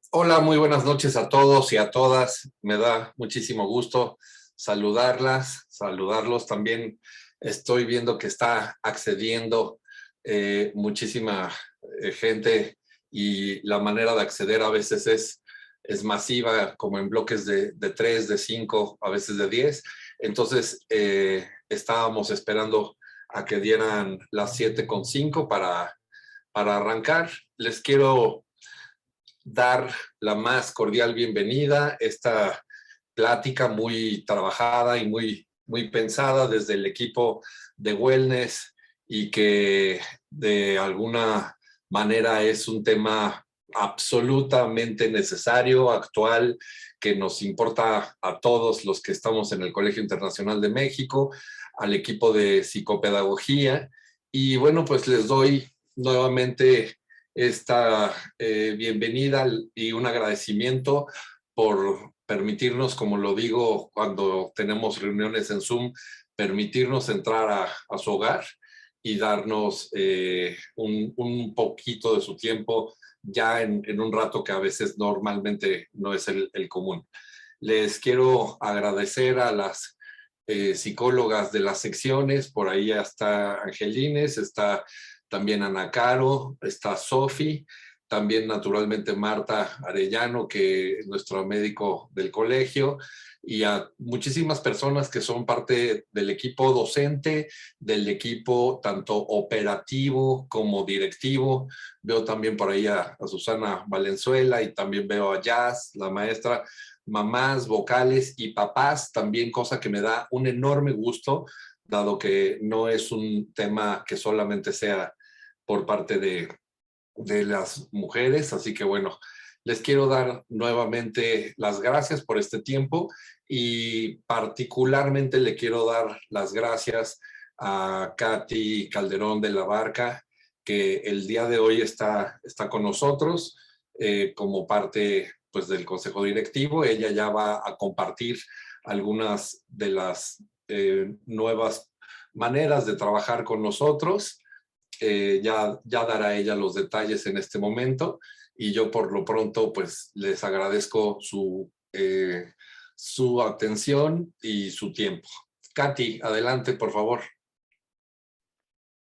Hola, muy buenas noches a todos y a todas. Me da muchísimo gusto saludarlos. También estoy viendo que está accediendo muchísima gente y la manera de acceder a veces es masiva, como en bloques de 3, de 5, a veces de 10. Entonces, estábamos esperando a que dieran las 7:05 para arrancar. Les quiero dar la más cordial bienvenida a esta plática muy trabajada y muy pensada desde el equipo de Wellness y que de alguna manera es un tema absolutamente necesario, actual, que nos importa a todos los que estamos en el Colegio Internacional de México, al equipo de psicopedagogía. Y bueno, pues les doy nuevamente esta bienvenida y un agradecimiento por permitirnos, como lo digo cuando tenemos reuniones en Zoom, permitirnos entrar a su hogar y darnos un poquito de su tiempo ya en un rato que a veces normalmente no es el común. Les quiero agradecer a las psicólogas de las secciones, por ahí está Angelines, está también Ana Caro, está Sofi, también naturalmente Marta Arellano, que es nuestro médico del colegio, y a muchísimas personas que son parte del equipo docente, del equipo tanto operativo como directivo. Veo también por ahí a Susana Valenzuela y también veo a Jazz, la maestra, mamás, vocales y papás también, cosa que me da un enorme gusto, dado que no es un tema que solamente sea por parte de las mujeres. Así que bueno, les quiero dar nuevamente las gracias por este tiempo y particularmente le quiero dar las gracias a Katy Calderón de la Barca, que el día de hoy está con nosotros como parte pues, del Consejo Directivo. Ella ya va a compartir algunas de las nuevas maneras de trabajar con nosotros. Ya dará ella los detalles en este momento y yo por lo pronto pues les agradezco su atención y su tiempo. Katy, adelante, por favor.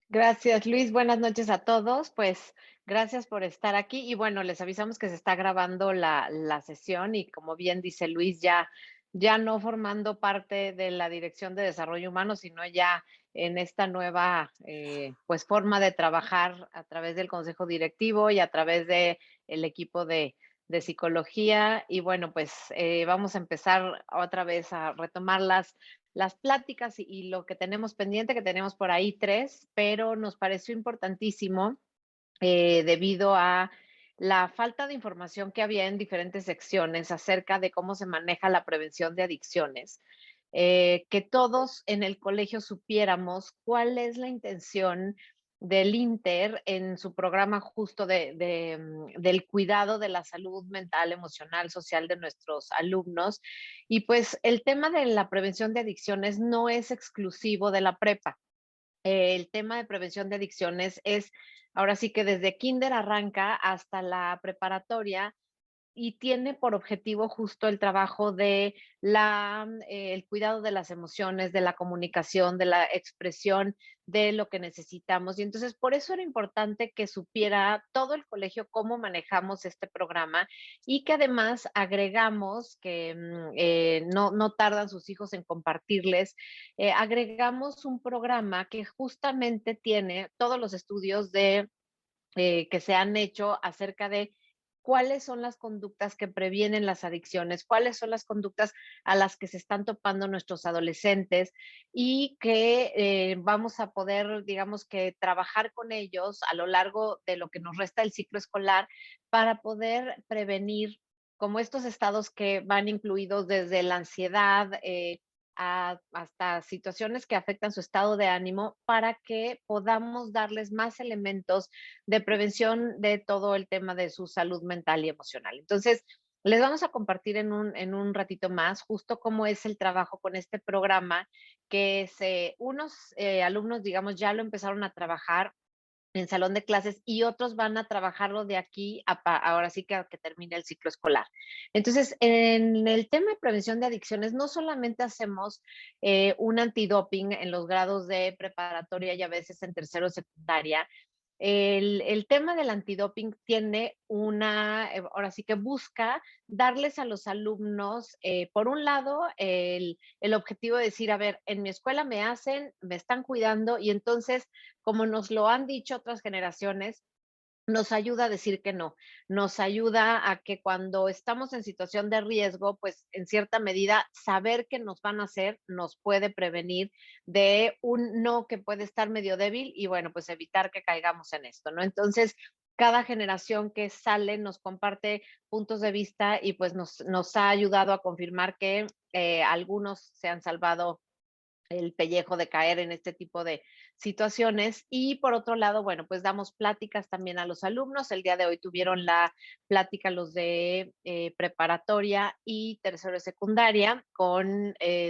Gracias, Luis. Buenas noches a todos. Pues gracias por estar aquí. Y bueno, les avisamos que se está grabando la sesión y como bien dice Luis, ya no formando parte de la Dirección de Desarrollo Humano, sino ya en esta nueva pues forma de trabajar a través del Consejo Directivo y a través de el equipo de psicología. Y bueno, pues vamos a empezar otra vez a retomar las pláticas y lo que tenemos pendiente, que tenemos por ahí tres, pero nos pareció importantísimo debido a la falta de información que había en diferentes secciones acerca de cómo se maneja la prevención de adicciones. Que todos en el colegio supiéramos cuál es la intención del Inter en su programa justo del cuidado de la salud mental, emocional, social de nuestros alumnos. Y pues el tema de la prevención de adicciones no es exclusivo de la prepa. El tema de prevención de adicciones es ahora sí que desde kinder arranca hasta la preparatoria y tiene por objetivo justo el trabajo de el cuidado de las emociones, de la comunicación, de la expresión de lo que necesitamos. Y entonces, por eso era importante que supiera todo el colegio cómo manejamos este programa y que además agregamos, que no tardan sus hijos en compartirles, agregamos un programa que justamente tiene todos los estudios que se han hecho acerca de cuáles son las conductas que previenen las adicciones, cuáles son las conductas a las que se están topando nuestros adolescentes y que vamos a poder, digamos que, trabajar con ellos a lo largo de lo que nos resta del ciclo escolar para poder prevenir como estos estados que van incluidos desde la ansiedad, hasta situaciones que afectan su estado de ánimo para que podamos darles más elementos de prevención de todo el tema de su salud mental y emocional. Entonces, les vamos a compartir en un ratito más justo cómo es el trabajo con este programa, que unos alumnos, digamos, ya lo empezaron a trabajar en salón de clases y otros van a trabajarlo de aquí ahora sí que a que termine el ciclo escolar. Entonces, en el tema de prevención de adicciones, no solamente hacemos un antidoping en los grados de preparatoria y a veces en tercero o secundaria. El tema del antidoping tiene ahora sí que busca darles a los alumnos, por un lado, el objetivo de decir, a ver, en mi escuela me están cuidando y entonces como nos lo han dicho otras generaciones, nos ayuda a decir que no, nos ayuda a que cuando estamos en situación de riesgo, pues en cierta medida saber qué nos van a hacer nos puede prevenir de un no que puede estar medio débil y bueno, pues evitar que caigamos en esto, ¿no? Entonces, cada generación que sale nos comparte puntos de vista y pues nos ha ayudado a confirmar que algunos se han salvado el pellejo de caer en este tipo de situaciones. Y por otro lado, bueno, pues damos pláticas también a los alumnos. El día de hoy tuvieron la plática los de preparatoria y tercero de secundaria,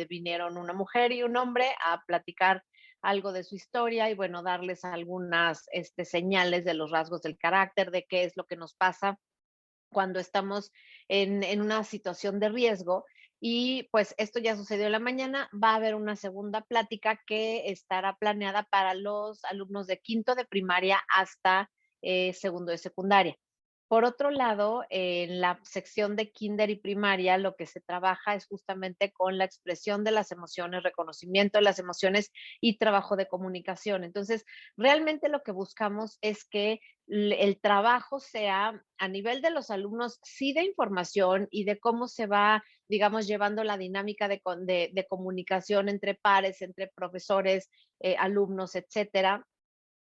vinieron una mujer y un hombre a platicar algo de su historia y bueno, darles algunas señales de los rasgos del carácter, de qué es lo que nos pasa cuando estamos en una situación de riesgo. Y pues esto ya sucedió en la mañana, va a haber una segunda plática que estará planeada para los alumnos de quinto de primaria hasta segundo de secundaria. Por otro lado, en la sección de kinder y primaria, lo que se trabaja es justamente con la expresión de las emociones, reconocimiento de las emociones y trabajo de comunicación. Entonces, realmente lo que buscamos es que el trabajo sea a nivel de los alumnos, sí de información y de cómo se va, digamos, llevando la dinámica de comunicación entre pares, entre profesores, alumnos, etcétera,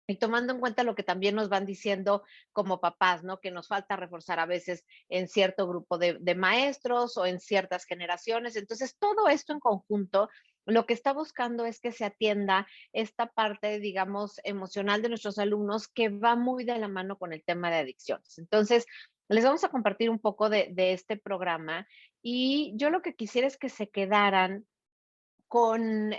y tomando en cuenta lo que también nos van diciendo como papás, ¿no? Que nos falta reforzar a veces en cierto grupo de maestros o en ciertas generaciones. Entonces, todo esto en conjunto, lo que está buscando es que se atienda esta parte, digamos, emocional de nuestros alumnos que va muy de la mano con el tema de adicciones. Entonces, les vamos a compartir un poco de este programa y yo lo que quisiera es que se quedaran con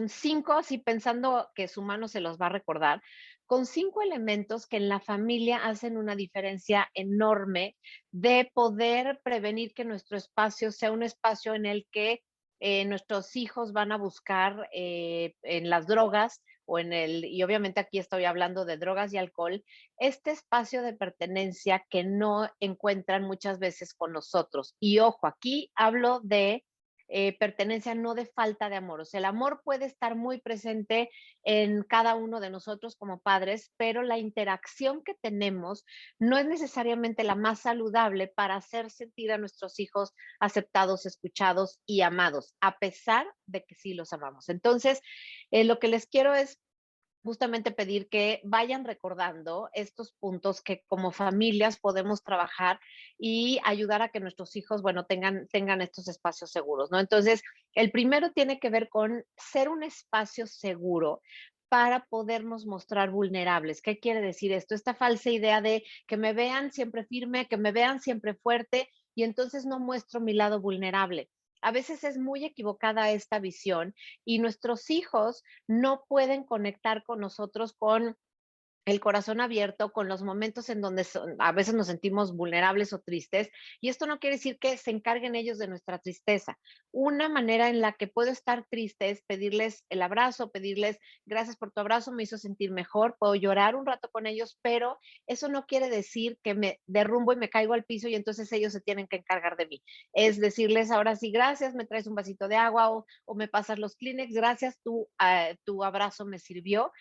5, así pensando que su mano se los va a recordar, con 5 elementos que en la familia hacen una diferencia enorme de poder prevenir que nuestro espacio sea un espacio en el que nuestros hijos van a buscar en las drogas y obviamente aquí estoy hablando de drogas y alcohol, este espacio de pertenencia que no encuentran muchas veces con nosotros. Y ojo, aquí hablo de pertenencia, no de falta de amor. O sea, el amor puede estar muy presente en cada uno de nosotros como padres, pero la interacción que tenemos no es necesariamente la más saludable para hacer sentir a nuestros hijos aceptados, escuchados y amados, a pesar de que sí los amamos. Entonces, lo que les quiero es justamente pedir que vayan recordando estos puntos que como familias podemos trabajar y ayudar a que nuestros hijos, bueno, tengan estos espacios seguros, ¿no? Entonces, el primero tiene que ver con ser un espacio seguro para podernos mostrar vulnerables. ¿Qué quiere decir esto? Esta falsa idea de que me vean siempre firme, que me vean siempre fuerte y entonces no muestro mi lado vulnerable. A veces es muy equivocada esta visión y nuestros hijos no pueden conectar con nosotros con el corazón abierto, con los momentos en donde a veces nos sentimos vulnerables o tristes. Y esto no quiere decir que se encarguen ellos de nuestra tristeza. Una manera en la que puedo estar triste es pedirles el abrazo, pedirles gracias por tu abrazo, me hizo sentir mejor, puedo llorar un rato con ellos, pero eso no quiere decir que me derrumbo y me caigo al piso y entonces ellos se tienen que encargar de mí. Es decirles ahora sí, gracias, me traes un vasito de agua o me pasas los Kleenex, gracias, tu abrazo me sirvió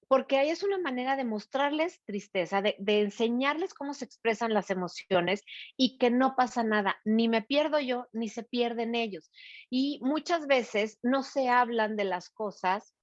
porque ahí es una manera de mostrarles tristeza, de enseñarles cómo se expresan las emociones y que no pasa nada, ni me pierdo yo, ni se pierden ellos. Y muchas veces no se hablan de las cosas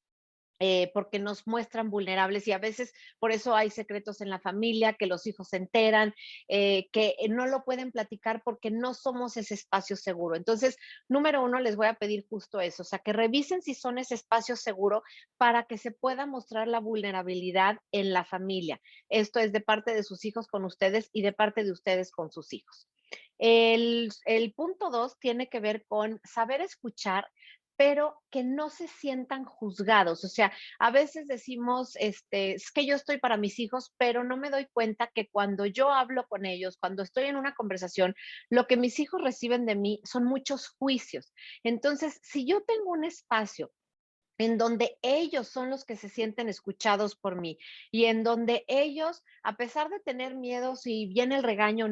porque nos muestran vulnerables y a veces por eso hay secretos en la familia, que los hijos se enteran, que no lo pueden platicar porque no somos ese espacio seguro. Entonces, número uno, les voy a pedir justo eso, o sea, que revisen si son ese espacio seguro para que se pueda mostrar la vulnerabilidad en la familia. Esto es de parte de sus hijos con ustedes y de parte de ustedes con sus hijos. El punto dos tiene que ver con saber escuchar pero que no se sientan juzgados. O sea, a veces decimos, es que yo estoy para mis hijos, pero no me doy cuenta que cuando yo hablo con ellos, cuando estoy en una conversación, lo que mis hijos reciben de mí son muchos juicios. Entonces, si yo tengo un espacio en donde ellos son los que se sienten escuchados por mí y en donde ellos, a pesar de tener miedo, si viene el regaño,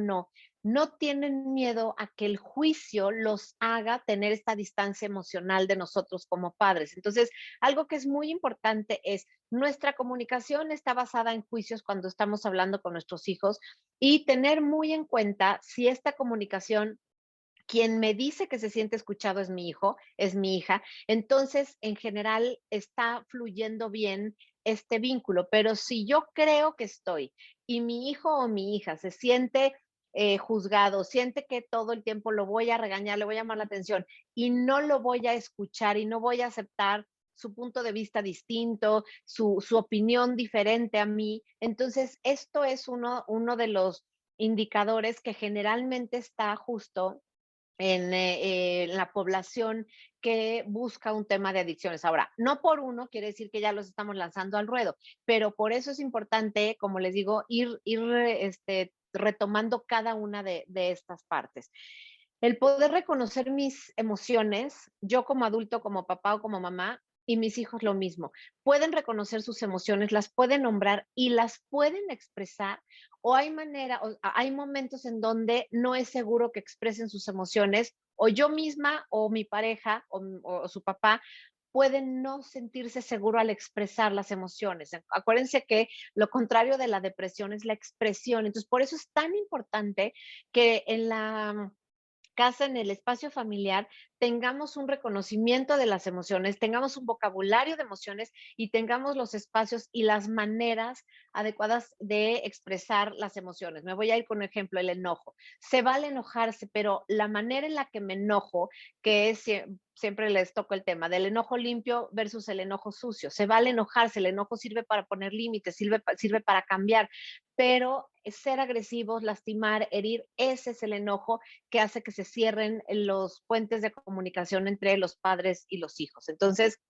no tienen miedo a que el juicio los haga tener esta distancia emocional de nosotros como padres. Entonces, algo que es muy importante es nuestra comunicación está basada en juicios cuando estamos hablando con nuestros hijos y tener muy en cuenta si esta comunicación quien me dice que se siente escuchado es mi hijo, es mi hija. Entonces, en general, está fluyendo bien este vínculo. Pero si yo creo que estoy y mi hijo o mi hija se siente juzgado, siente que todo el tiempo lo voy a regañar, le voy a llamar la atención y no lo voy a escuchar y no voy a aceptar su punto de vista distinto, su opinión diferente a mí, entonces esto es uno de los indicadores que generalmente está justo en la población que busca un tema de adicciones. Ahora, no por uno quiere decir que ya los estamos lanzando al ruedo, pero por eso es importante, como les digo, ir retomando cada una de estas partes. El poder reconocer mis emociones, yo como adulto, como papá o como mamá, y mis hijos lo mismo. Pueden reconocer sus emociones, las pueden nombrar y las pueden expresar, o hay momentos en donde no es seguro que expresen sus emociones, o yo misma, o mi pareja, o su papá, pueden no sentirse seguro al expresar las emociones. Acuérdense que lo contrario de la depresión es la expresión. Entonces, por eso es tan importante que en la casa, en el espacio familiar, tengamos un reconocimiento de las emociones, tengamos un vocabulario de emociones y tengamos los espacios y las maneras adecuadas de expresar las emociones. Me voy a ir con un ejemplo, el enojo. Se vale enojarse, pero la manera en la que me enojo, que es siempre les toco el tema del enojo limpio versus el enojo sucio. Se vale enojarse, el enojo sirve para poner límites, sirve para cambiar, pero ser agresivos, lastimar, herir, ese es el enojo que hace que se cierren los puentes de comunicación entre los padres y los hijos. Entonces,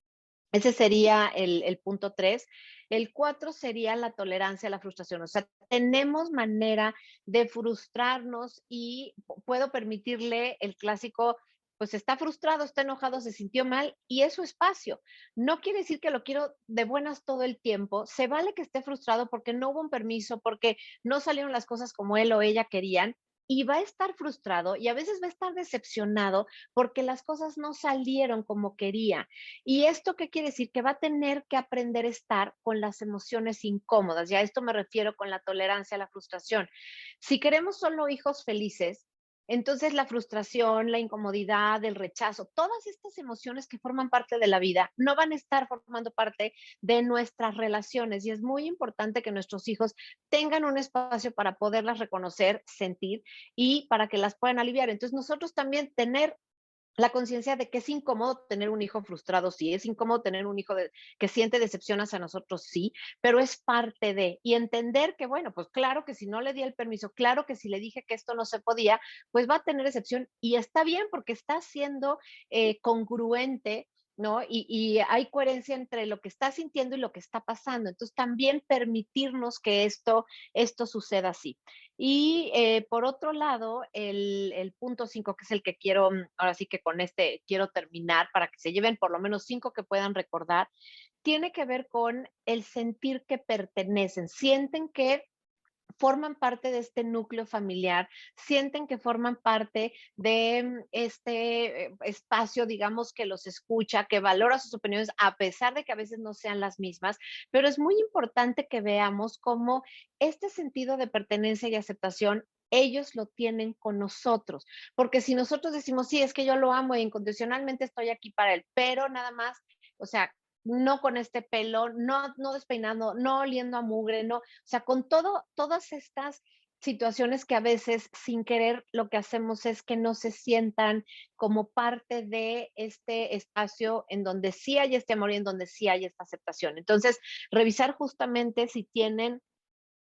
ese sería el punto 3. El 4 sería la tolerancia a la frustración. O sea, tenemos manera de frustrarnos y puedo permitirle el clásico, pues está frustrado, está enojado, se sintió mal y es su espacio. No quiere decir que lo quiero de buenas todo el tiempo. Se vale que esté frustrado porque no hubo un permiso, porque no salieron las cosas como él o ella querían y va a estar frustrado y a veces va a estar decepcionado porque las cosas no salieron como quería. ¿Y esto qué quiere decir? Que va a tener que aprender a estar con las emociones incómodas. Y a esto me refiero con la tolerancia a la frustración. Si queremos solo hijos felices, entonces la frustración, la incomodidad, el rechazo, todas estas emociones que forman parte de la vida no van a estar formando parte de nuestras relaciones. Y es muy importante que nuestros hijos tengan un espacio para poderlas reconocer, sentir y para que las puedan aliviar. Entonces nosotros también tener la conciencia de que es incómodo tener un hijo frustrado, sí, es incómodo tener un hijo que siente decepción hacia nosotros, sí, pero es parte de, y entender que, bueno, pues claro que si no le di el permiso, claro que si le dije que esto no se podía, pues va a tener decepción y está bien porque está siendo congruente, ¿no? Y hay coherencia entre lo que está sintiendo y lo que está pasando. Entonces, también permitirnos que esto suceda así. Y por otro lado, el punto 5, que es el que quiero, ahora sí que con este quiero terminar para que se lleven por lo menos 5 que puedan recordar, tiene que ver con el sentir que pertenecen, sienten que forman parte de este núcleo familiar, sienten que forman parte de este espacio, digamos, que los escucha, que valora sus opiniones, a pesar de que a veces no sean las mismas, pero es muy importante que veamos cómo este sentido de pertenencia y aceptación ellos lo tienen con nosotros, porque si nosotros decimos, sí, es que yo lo amo e incondicionalmente estoy aquí para él, pero nada más, o sea, no con este pelo, no despeinando, no oliendo a mugre, no, o sea, con todas estas situaciones que a veces sin querer lo que hacemos es que no se sientan como parte de este espacio en donde sí hay este amor y en donde sí hay esta aceptación. Entonces, revisar justamente si tienen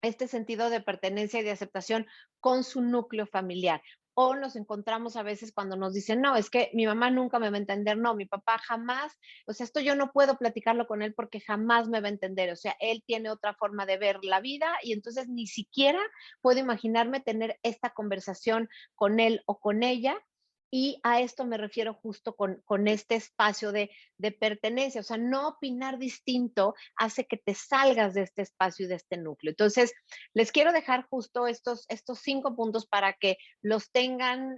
este sentido de pertenencia y de aceptación con su núcleo familiar. o nos encontramos a veces cuando nos dicen, no, es que mi mamá nunca me va a entender, no, mi papá jamás, o sea, esto yo no puedo platicarlo con él porque jamás me va a entender, o sea, él tiene otra forma de ver la vida y entonces ni siquiera puedo imaginarme tener esta conversación con él o con ella. Y a esto me refiero justo con este espacio de pertenencia, o sea, no opinar distinto hace que te salgas de este espacio y de este núcleo. Entonces, les quiero dejar justo estos 5 puntos para que los tengan,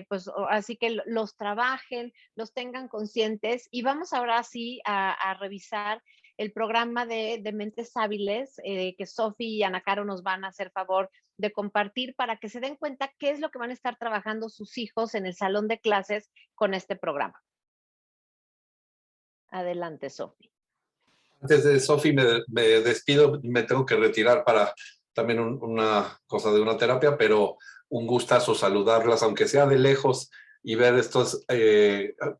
pues así que los trabajen, los tengan conscientes y vamos ahora sí a revisar el programa de Mentes Hábiles que Sofi y Ana Caro nos van a hacer favor de compartir para que se den cuenta qué es lo que van a estar trabajando sus hijos en el salón de clases con este programa. Adelante, Sofi. Antes de Sofi, me despido, me tengo que retirar para también una cosa de una terapia, pero un gustazo saludarlas, aunque sea de lejos, y ver estos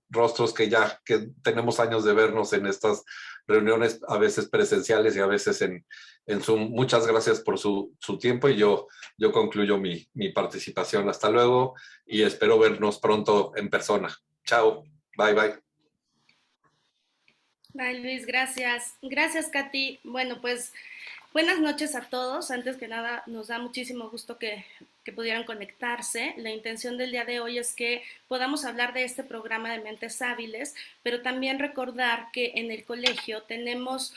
rostros que tenemos años de vernos en estas reuniones, a veces presenciales y a veces en Zoom. Muchas gracias por su tiempo y yo concluyo mi participación. Hasta luego y espero vernos pronto en persona. Chao, bye bye. Bye Luis, gracias. Gracias Katy. Bueno, pues buenas noches a todos. Antes que nada, nos da muchísimo gusto que pudieran conectarse. La intención del día de hoy es que podamos hablar de este programa de Mentes Hábiles, pero también recordar que en el colegio tenemos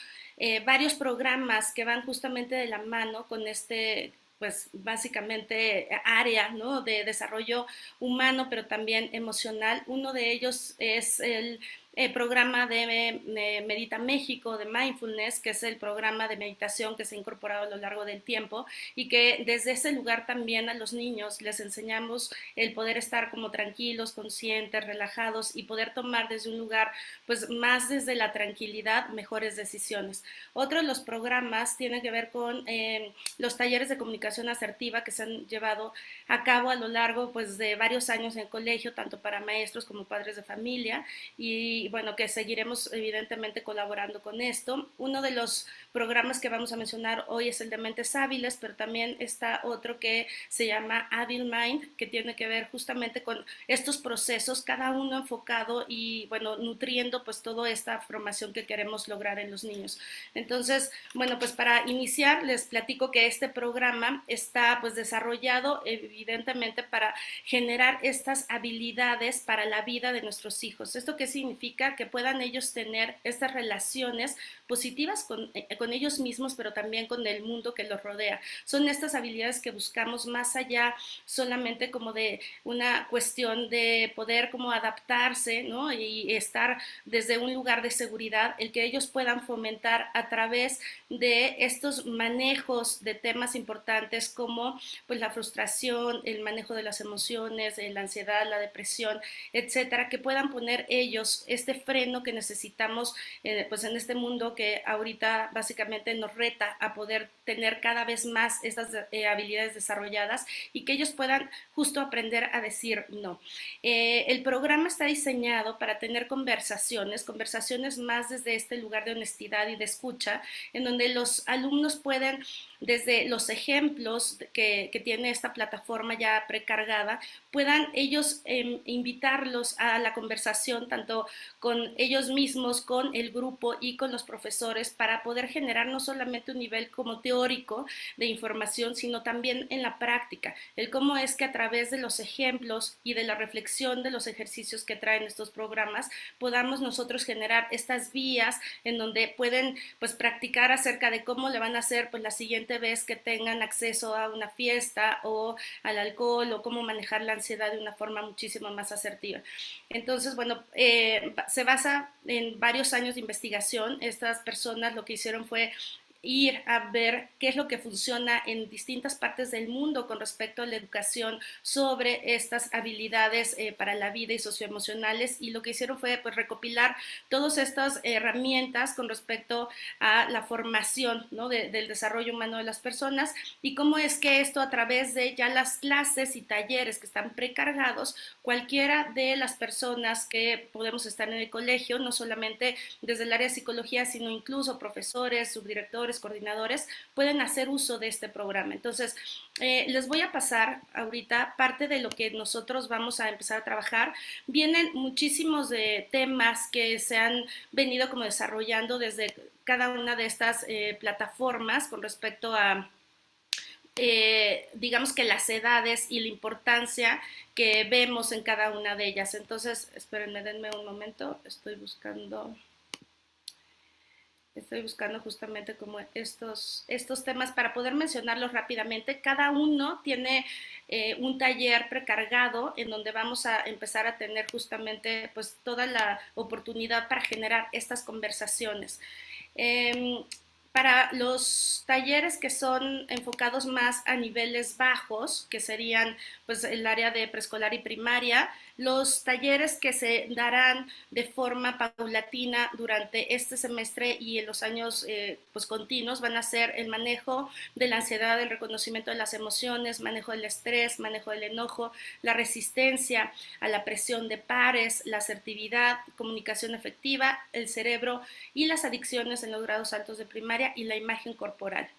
varios programas que van justamente de la mano con este pues básicamente área, ¿no?, de desarrollo humano, pero también emocional. Uno de ellos es el programa de Medita México, de Mindfulness, que es el programa de meditación que se ha incorporado a lo largo del tiempo y que desde ese lugar también a los niños les enseñamos el poder estar como tranquilos, conscientes, relajados y poder tomar desde un lugar pues más desde la tranquilidad mejores decisiones. Otro de los programas tiene que ver con los talleres de comunicación asertiva que se han llevado a cabo a lo largo pues de varios años en el colegio, tanto para maestros como padres de familia, y bueno, que seguiremos evidentemente colaborando con esto. Uno de los programas que vamos a mencionar hoy es el de Mentes Hábiles, pero también está otro que se llama Hábil Mind, que tiene que ver justamente con estos procesos, cada uno enfocado y bueno, nutriendo pues toda esta formación que queremos lograr en los niños. Entonces, bueno, pues para iniciar les platico que este programa está pues desarrollado evidentemente para generar estas habilidades para la vida de nuestros hijos. ¿Esto qué significa? Que puedan ellos tener estas relaciones positivas con ellos mismos, pero también con el mundo que los rodea. Son estas habilidades que buscamos más allá solamente como de una cuestión de poder como adaptarse, ¿no?, y estar desde un lugar de seguridad, el que ellos puedan fomentar a través de estos manejos de temas importantes como pues la frustración, el manejo de las emociones, la ansiedad, la depresión, etcétera, que puedan poner ellos este freno que necesitamos pues en este mundo que ahorita básicamente nos reta a poder tener cada vez más estas habilidades desarrolladas y que ellos puedan justo aprender a decir no. El programa está diseñado para tener conversaciones más desde este lugar de honestidad y de escucha, en donde los alumnos pueden, desde los ejemplos que tiene esta plataforma ya precargada, puedan ellos invitarlos a la conversación, tanto con ellos mismos, con el grupo y con los profesores, para poder generar no solamente un nivel como teórico de información, sino también en la práctica, el cómo es que a través de los ejemplos y de la reflexión de los ejercicios que traen estos programas, podamos nosotros generar estas vías en donde pueden pues practicar acerca de cómo le van a hacer pues la siguiente vez que tengan acceso a una fiesta o al alcohol, o cómo manejar la ansiedad de una forma muchísimo más asertiva. Entonces, bueno, se basa en varios años de investigación. Estas personas lo que hicieron fue ir a ver qué es lo que funciona en distintas partes del mundo con respecto a la educación sobre estas habilidades para la vida y socioemocionales, y lo que hicieron fue pues recopilar todas estas herramientas con respecto a la formación, ¿no?, del desarrollo humano de las personas, y cómo es que esto a través de ya las clases y talleres que están precargados, cualquiera de las personas que podemos estar en el colegio, no solamente desde el área de psicología, sino incluso profesores, subdirectores, tutores, coordinadores, pueden hacer uso de este programa. Entonces, les voy a pasar ahorita parte de lo que nosotros vamos a empezar a trabajar. Vienen muchísimos temas que se han venido como desarrollando desde cada una de estas plataformas con respecto a digamos que las edades y la importancia que vemos en cada una de ellas. Entonces, espérenme, denme un momento, estoy buscando justamente como estos temas para poder mencionarlos rápidamente. Cada uno tiene un taller precargado en donde vamos a empezar a tener justamente pues toda la oportunidad para generar estas conversaciones. Para los talleres que son enfocados más a niveles bajos, que serían pues el área de preescolar y primaria, los talleres que se darán de forma paulatina durante este semestre y en los años pues continuos van a ser el manejo de la ansiedad, el reconocimiento de las emociones, manejo del estrés, manejo del enojo, la resistencia a la presión de pares, la asertividad, comunicación efectiva, el cerebro y las adicciones en los grados altos de primaria y la imagen corporal.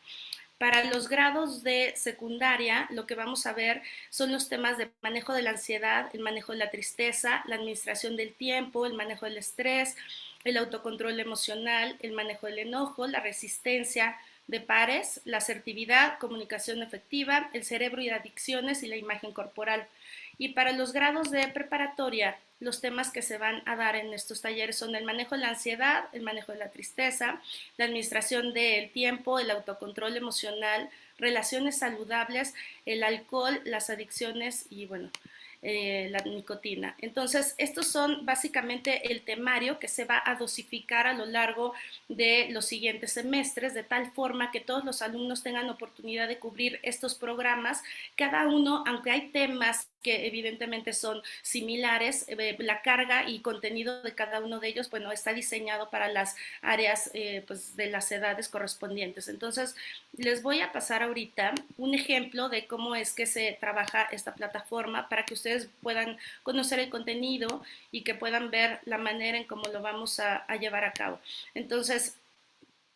Para los grados de secundaria, lo que vamos a ver son los temas de manejo de la ansiedad, el manejo de la tristeza, la administración del tiempo, el manejo del estrés, el autocontrol emocional, el manejo del enojo, la resistencia de pares, la asertividad, comunicación efectiva, el cerebro y adicciones y la imagen corporal. Y para los grados de preparatoria, los temas que se van a dar en estos talleres son el manejo de la ansiedad, el manejo de la tristeza, la administración del tiempo, el autocontrol emocional, relaciones saludables, el alcohol, las adicciones y bueno, la nicotina. Entonces, estos son básicamente el temario que se va a dosificar a lo largo de los siguientes semestres, de tal forma que todos los alumnos tengan oportunidad de cubrir estos programas. Cada uno, aunque hay temas que evidentemente son similares, la carga y contenido de cada uno de ellos, bueno, está diseñado para las áreas pues de las edades correspondientes. Entonces, les voy a pasar ahorita un ejemplo de cómo es que se trabaja esta plataforma para que ustedes puedan conocer el contenido y que puedan ver la manera en cómo lo vamos a llevar a cabo. Entonces,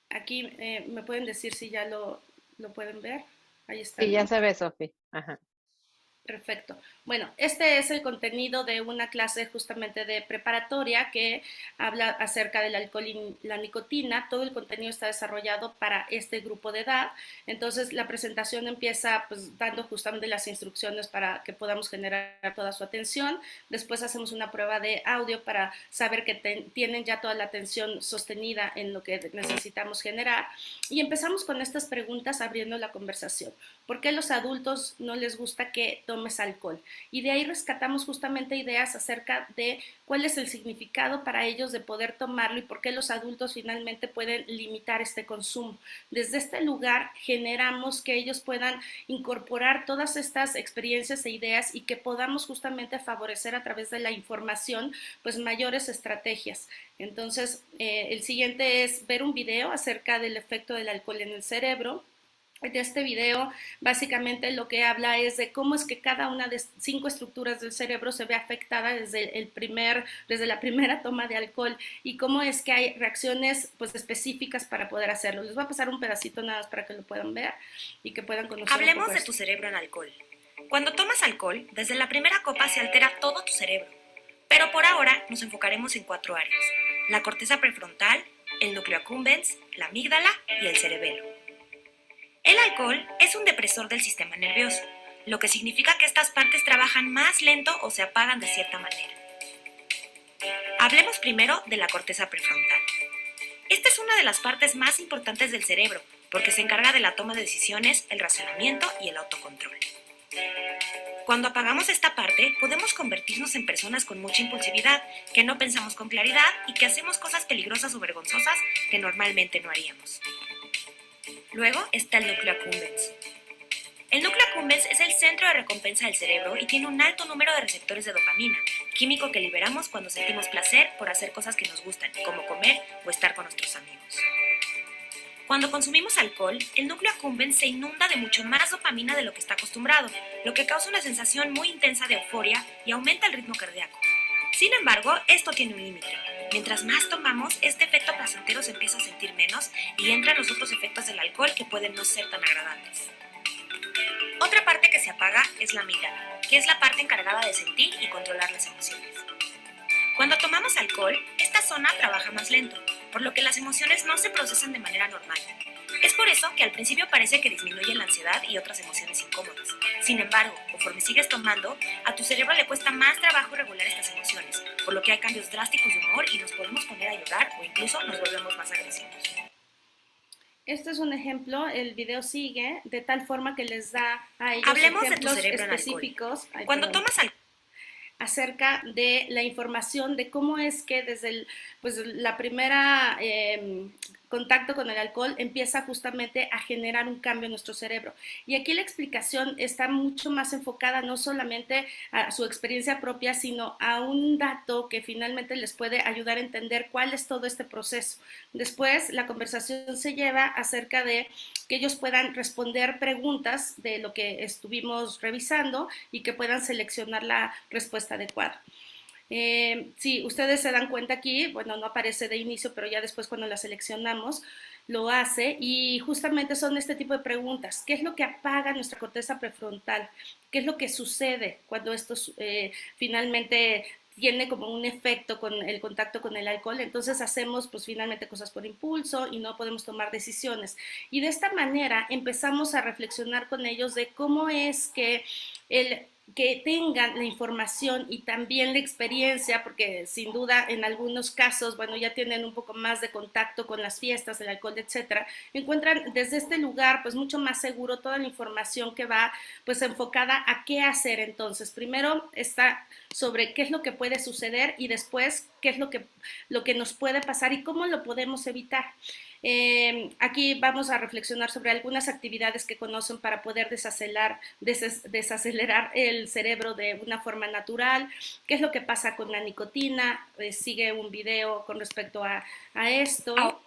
aquí me pueden decir si ya lo pueden ver. Ahí está. Sí, ya se ve, Sofi. Ajá. Perfecto. Bueno, este es el contenido de una clase justamente de preparatoria que habla acerca del alcohol y la nicotina. Todo el contenido está desarrollado para este grupo de edad. Entonces, la presentación empieza pues dando justamente las instrucciones para que podamos generar toda su atención. Después hacemos una prueba de audio para saber que tienen ya toda la atención sostenida en lo que necesitamos generar. Y empezamos con estas preguntas abriendo la conversación. ¿Por qué a los adultos no les gusta que tomes alcohol? Y de ahí rescatamos justamente ideas acerca de cuál es el significado para ellos de poder tomarlo y por qué los adultos finalmente pueden limitar este consumo. Desde este lugar generamos que ellos puedan incorporar todas estas experiencias e ideas y que podamos justamente favorecer a través de la información pues mayores estrategias. Entonces, el siguiente es ver un video acerca del efecto del alcohol en el cerebro. De este video básicamente lo que habla es de cómo es que cada una de 5 estructuras del cerebro se ve afectada desde la primera toma de alcohol y cómo es que hay reacciones pues específicas para poder hacerlo. Les voy a pasar un pedacito nada más para que lo puedan ver y que puedan conocer. Hablemos de tu cerebro en alcohol. Cuando tomas alcohol, desde la primera copa se altera todo tu cerebro. Pero por ahora nos enfocaremos en 4 áreas: la corteza prefrontal, el núcleo accumbens, la amígdala y el cerebelo. El alcohol es un depresor del sistema nervioso, lo que significa que estas partes trabajan más lento o se apagan de cierta manera. Hablemos primero de la corteza prefrontal. Esta es una de las partes más importantes del cerebro, porque se encarga de la toma de decisiones, el razonamiento y el autocontrol. Cuando apagamos esta parte, podemos convertirnos en personas con mucha impulsividad, que no pensamos con claridad y que hacemos cosas peligrosas o vergonzosas que normalmente no haríamos. Luego está el núcleo accumbens. El núcleo accumbens es el centro de recompensa del cerebro y tiene un alto número de receptores de dopamina, químico que liberamos cuando sentimos placer por hacer cosas que nos gustan, como comer o estar con nuestros amigos. Cuando consumimos alcohol, el núcleo accumbens se inunda de mucho más dopamina de lo que está acostumbrado, lo que causa una sensación muy intensa de euforia y aumenta el ritmo cardíaco. Sin embargo, esto tiene un límite. Mientras más tomamos, este efecto placentero se empieza a sentir menos y entran los otros efectos del alcohol que pueden no ser tan agradables. Otra parte que se apaga es la amígdala, que es la parte encargada de sentir y controlar las emociones. Cuando tomamos alcohol, esta zona trabaja más lento, por lo que las emociones no se procesan de manera normal. Es por eso que al principio parece que disminuye la ansiedad y otras emociones incómodas. Sin embargo, conforme sigues tomando, a tu cerebro le cuesta más trabajo regular estas emociones, por lo que hay cambios drásticos de humor y nos podemos poner a llorar o incluso nos volvemos más agresivos. Este es un ejemplo, el video sigue de tal forma que les da a ellos Hablemos ejemplos de tu cerebro específicos. Cuando tomas alcohol, acerca de la información de cómo es que desde la primera contacto con el alcohol empieza justamente a generar un cambio en nuestro cerebro. Y aquí la explicación está mucho más enfocada no solamente a su experiencia propia, sino a un dato que finalmente les puede ayudar a entender cuál es todo este proceso. Después la conversación se lleva acerca de que ellos puedan responder preguntas de lo que estuvimos revisando y que puedan seleccionar la respuesta adecuada. Si ustedes se dan cuenta aquí, bueno, no aparece de inicio, pero ya después cuando la seleccionamos lo hace y justamente son este tipo de preguntas. ¿Qué es lo que apaga nuestra corteza prefrontal? ¿Qué es lo que sucede cuando esto finalmente tiene como un efecto con el contacto con el alcohol? Entonces hacemos pues finalmente cosas por impulso y no podemos tomar decisiones. Y de esta manera empezamos a reflexionar con ellos de cómo es que que tengan la información y también la experiencia, porque sin duda en algunos casos, bueno, ya tienen un poco más de contacto con las fiestas, el alcohol, etcétera, encuentran desde este lugar pues mucho más seguro toda la información que va pues enfocada a qué hacer. Entonces, primero está sobre qué es lo que puede suceder y después qué es lo que nos puede pasar y cómo lo podemos evitar. Aquí vamos a reflexionar sobre algunas actividades que conocen para poder desacelerar el cerebro de una forma natural, qué es lo que pasa con la nicotina, sigue un video con respecto a esto.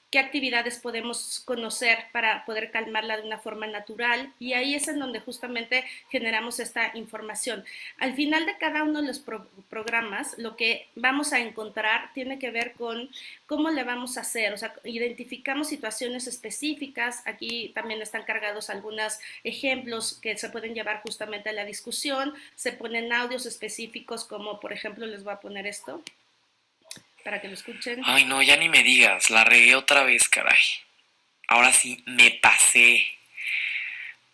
¿Qué actividades podemos conocer para poder calmarla de una forma natural? Y ahí es en donde justamente generamos esta información. Al final de cada uno de los programas, lo que vamos a encontrar tiene que ver con cómo le vamos a hacer. O sea, identificamos situaciones específicas. Aquí también están cargados algunos ejemplos que se pueden llevar justamente a la discusión. Se ponen audios específicos como, por ejemplo, les voy a poner esto para que lo escuchen. Ay, no, ya ni me digas, la regué otra vez, caray. Ahora sí, me pasé.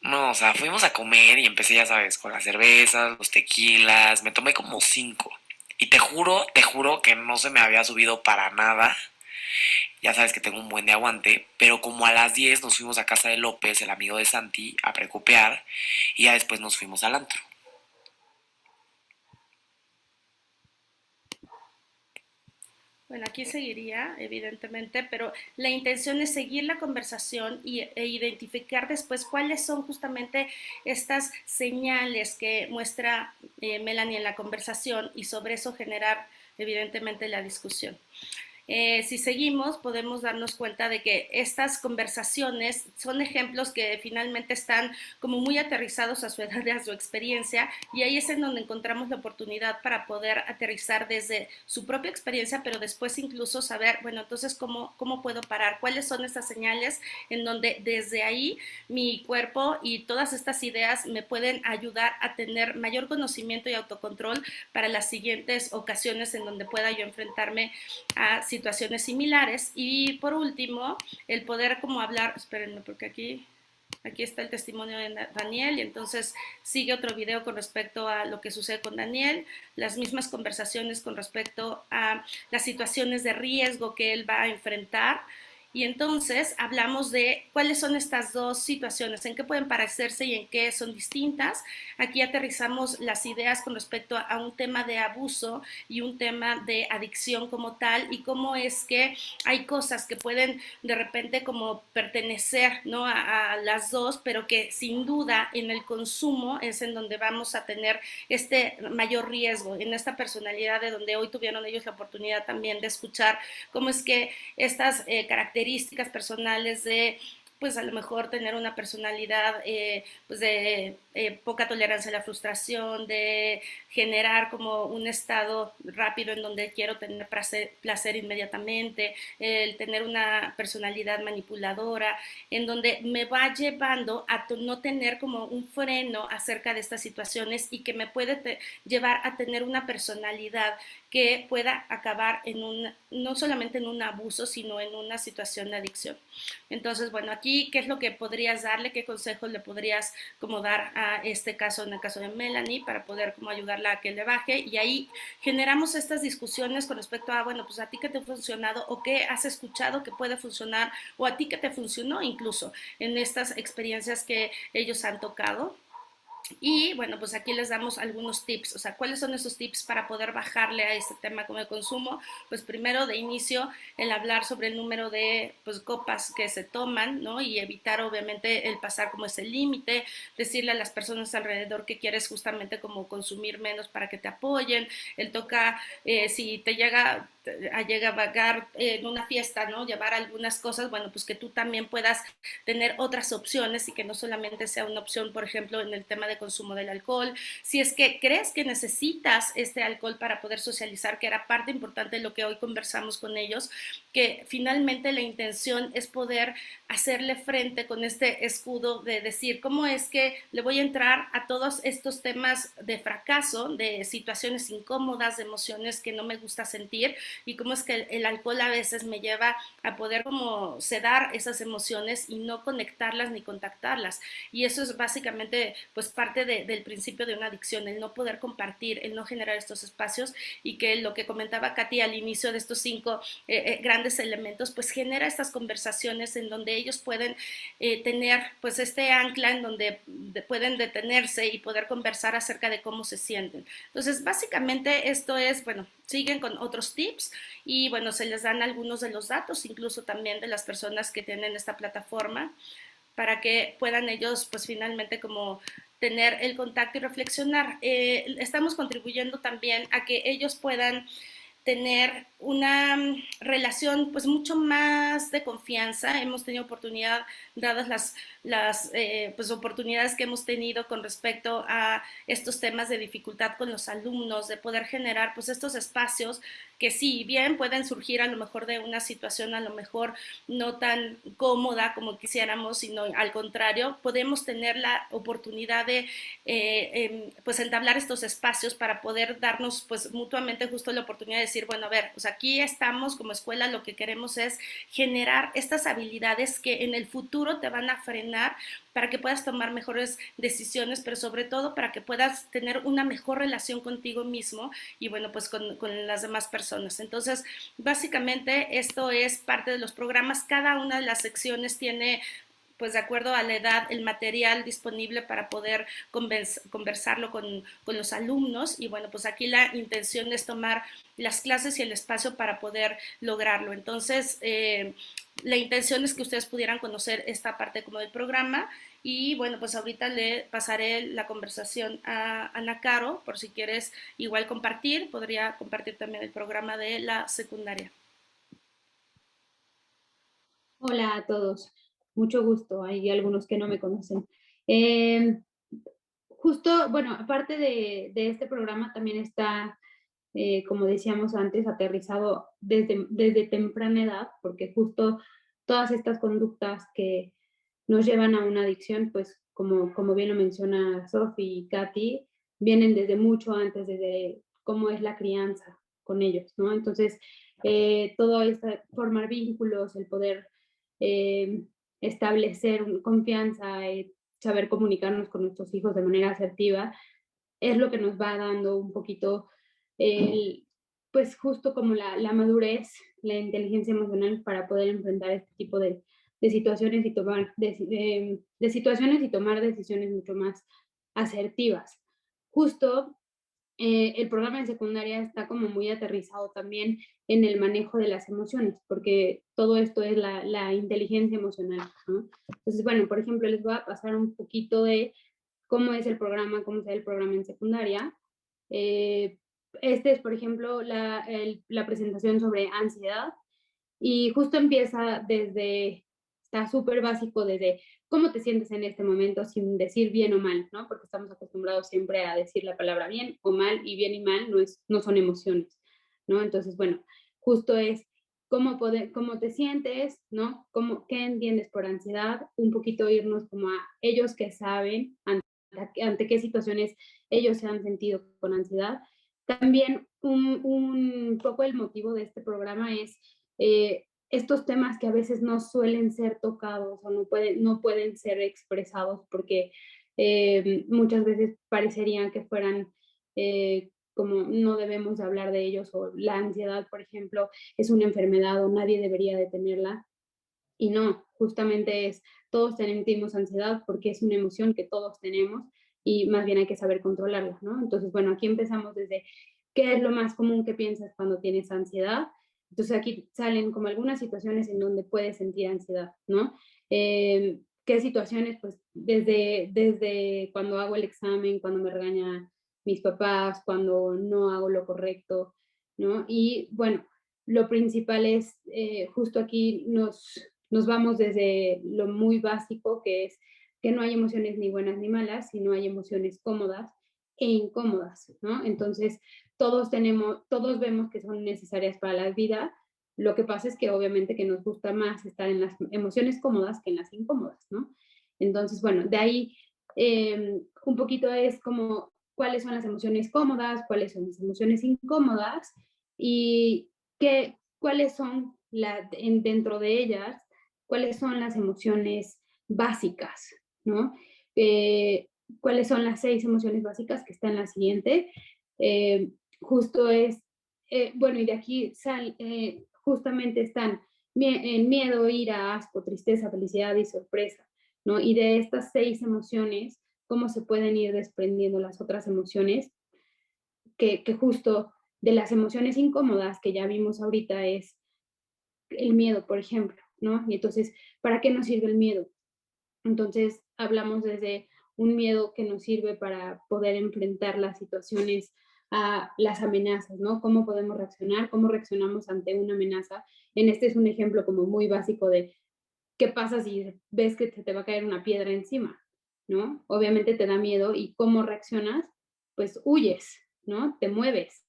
No, o sea, fuimos a comer y empecé, ya sabes, con las cervezas, los tequilas, me tomé como 5. Y te juro que no se me había subido para nada. Ya sabes que tengo un buen de aguante, pero como a las 10 nos fuimos a casa de López, el amigo de Santi, a precopear, y ya después nos fuimos al antro. Bueno, aquí seguiría, evidentemente, pero la intención es seguir la conversación e identificar después cuáles son justamente estas señales que muestra Melanie en la conversación y sobre eso generar, evidentemente, la discusión. Si seguimos, podemos darnos cuenta de que estas conversaciones son ejemplos que finalmente están como muy aterrizados a su edad y a su experiencia, y ahí es en donde encontramos la oportunidad para poder aterrizar desde su propia experiencia, pero después incluso saber, bueno, entonces, ¿cómo puedo parar? ¿Cuáles son estas señales en donde desde ahí mi cuerpo y todas estas ideas me pueden ayudar a tener mayor conocimiento y autocontrol para las siguientes ocasiones en donde pueda yo enfrentarme a situaciones similares? Y por último, el poder como hablar, espérenme porque aquí está el testimonio de Daniel y entonces sigue otro video con respecto a lo que sucede con Daniel, las mismas conversaciones con respecto a las situaciones de riesgo que él va a enfrentar. Y entonces hablamos de cuáles son estas dos situaciones, en qué pueden parecerse y en qué son distintas. Aquí aterrizamos las ideas con respecto a un tema de abuso y un tema de adicción como tal, y cómo es que hay cosas que pueden de repente como pertenecer, ¿no?, a las dos, pero que sin duda en el consumo es en donde vamos a tener este mayor riesgo, en esta personalidad de donde hoy tuvieron ellos la oportunidad también de escuchar cómo es que estas características personales de, pues a lo mejor tener una personalidad pues de poca tolerancia a la frustración, de generar como un estado rápido en donde quiero tener placer inmediatamente, el tener una personalidad manipuladora, en donde me va llevando a no tener como un freno acerca de estas situaciones y que me puede llevar a tener una personalidad que pueda acabar no solamente en un abuso, sino en una situación de adicción. Entonces, bueno, aquí, ¿qué es lo que podrías darle? ¿Qué consejos le podrías como dar a este caso, en el caso de Melanie, para poder como ayudarla a que le baje? Y ahí generamos estas discusiones con respecto a, bueno, pues a ti qué te ha funcionado o qué has escuchado que puede funcionar o a ti qué te funcionó incluso en estas experiencias que ellos han tocado. Y bueno, pues aquí les damos algunos tips, o sea, ¿cuáles son esos tips para poder bajarle a este tema como de consumo? Pues primero, de inicio, el hablar sobre el número de pues, copas que se toman, ¿no? Y evitar obviamente el pasar como ese límite, decirle a las personas alrededor que quieres justamente como consumir menos para que te apoyen, el toca, si te llega a vagar en una fiesta, ¿no? Llevar algunas cosas, bueno, pues que tú también puedas tener otras opciones y que no solamente sea una opción, por ejemplo, en el tema de consumo del alcohol. Si es que crees que necesitas este alcohol para poder socializar, que era parte importante de lo que hoy conversamos con ellos, que finalmente la intención es poder hacerle frente con este escudo de decir, ¿cómo es que le voy a entrar a todos estos temas de fracaso, de situaciones incómodas, de emociones que no me gusta sentir? Y cómo es que el alcohol a veces me lleva a poder como sedar esas emociones y no conectarlas ni contactarlas. Y eso es básicamente pues parte del principio de una adicción, el no poder compartir, el no generar estos espacios, y que lo que comentaba Katy al inicio de estos 5 grandes elementos, pues genera estas conversaciones en donde ellos pueden tener pues este ancla en donde pueden detenerse y poder conversar acerca de cómo se sienten. Entonces, básicamente esto es, bueno, siguen con otros tips y bueno, se les dan algunos de los datos, incluso también de las personas que tienen esta plataforma, para que puedan ellos pues finalmente como tener el contacto y reflexionar. Estamos contribuyendo también a que ellos puedan tener una relación pues mucho más de confianza. Hemos tenido oportunidad, dadas las pues, oportunidades que hemos tenido con respecto a estos temas de dificultad con los alumnos, de poder generar pues estos espacios que si bien pueden surgir a lo mejor de una situación a lo mejor no tan cómoda como quisiéramos, sino al contrario, podemos tener la oportunidad de pues entablar estos espacios para poder darnos pues mutuamente justo la oportunidad de decir, bueno, a ver, pues aquí estamos como escuela, lo que queremos es generar estas habilidades que en el futuro te van a frenar para que puedas tomar mejores decisiones, pero sobre todo para que puedas tener una mejor relación contigo mismo y bueno, pues con las demás personas. Entonces, básicamente esto es parte de los programas. Cada una de las secciones tiene pues de acuerdo a la edad, el material disponible para poder conversarlo con los alumnos. Y bueno, pues aquí la intención es tomar las clases y el espacio para poder lograrlo. Entonces, la intención es que ustedes pudieran conocer esta parte como del programa. Y bueno, pues ahorita le pasaré la conversación a Ana Caro, por si quieres igual compartir, podría compartir también el programa de la secundaria. Hola a todos, mucho gusto. Hay algunos que no me conocen. Justo, bueno, aparte de este programa también está, como decíamos antes, aterrizado desde temprana edad, porque justo todas estas conductas que nos llevan a una adicción, pues como bien lo menciona Sophie y Katy, vienen desde mucho antes, desde cómo es la crianza con ellos, ¿no? Entonces, todo esto, formar vínculos, el poder establecer confianza, saber comunicarnos con nuestros hijos de manera asertiva, es lo que nos va dando un poquito, pues justo como la madurez, la inteligencia emocional para poder enfrentar este tipo de situaciones y tomar de situaciones y tomar decisiones mucho más asertivas. Justo el programa de secundaria está como muy aterrizado también en el manejo de las emociones, porque todo esto es la inteligencia emocional, ¿no? Entonces, bueno, por ejemplo, les voy a pasar un poquito de cómo es el programa, cómo se el programa en secundaria. Este es, por ejemplo, la presentación sobre ansiedad y justo empieza desde está súper básico desde cómo te sientes en este momento sin decir bien o mal, ¿no? Porque estamos acostumbrados siempre a decir la palabra bien o mal, y bien y mal no son emociones, ¿no? Entonces, bueno, justo es cómo te sientes, ¿no? ¿Qué entiendes por ansiedad? Un poquito irnos como a ellos que saben ante qué situaciones ellos se han sentido con ansiedad. También un poco el motivo de este programa es estos temas que a veces no suelen ser tocados o no pueden ser expresados porque muchas veces parecerían que fueran como no debemos hablar de ellos, o la ansiedad, por ejemplo, es una enfermedad o nadie debería de tenerla. Y no, justamente todos tenemos ansiedad porque es una emoción que todos tenemos y más bien hay que saber controlarla, ¿no? Entonces, bueno, aquí empezamos desde qué es lo más común que piensas cuando tienes ansiedad. Entonces aquí salen como algunas situaciones en donde puedes sentir ansiedad, ¿no? ¿Qué situaciones? Pues desde cuando hago el examen, cuando me regañan mis papás, cuando no hago lo correcto, ¿no? Y bueno, lo principal es, justo aquí nos vamos desde lo muy básico, que es que no hay emociones ni buenas ni malas, sino hay emociones cómodas e incómodas, ¿no? Entonces, todos vemos que son necesarias para la vida. Lo que pasa es que obviamente que nos gusta más estar en las emociones cómodas que en las incómodas, ¿no? Entonces, bueno, de ahí un poquito es como cuáles son las emociones cómodas, cuáles son las emociones incómodas y cuáles son dentro de ellas, cuáles son las emociones básicas, ¿no? ¿Cuáles son las 6 emociones básicas que está en la siguiente? Justo es, bueno, y de aquí justamente están el miedo, ira, asco, tristeza, felicidad y sorpresa, ¿no? Y de estas 6 emociones, ¿cómo se pueden ir desprendiendo las otras emociones? Que justo de las emociones incómodas que ya vimos ahorita es el miedo, por ejemplo, ¿no? Y entonces, ¿para qué nos sirve el miedo? Entonces, hablamos desde un miedo que nos sirve para poder enfrentar las situaciones, a las amenazas, ¿no? ¿Cómo podemos reaccionar? ¿Cómo reaccionamos ante una amenaza? Este es un ejemplo como muy básico de qué pasa si ves que te va a caer una piedra encima, ¿no? Obviamente te da miedo y ¿cómo reaccionas? Pues huyes, ¿no? Te mueves.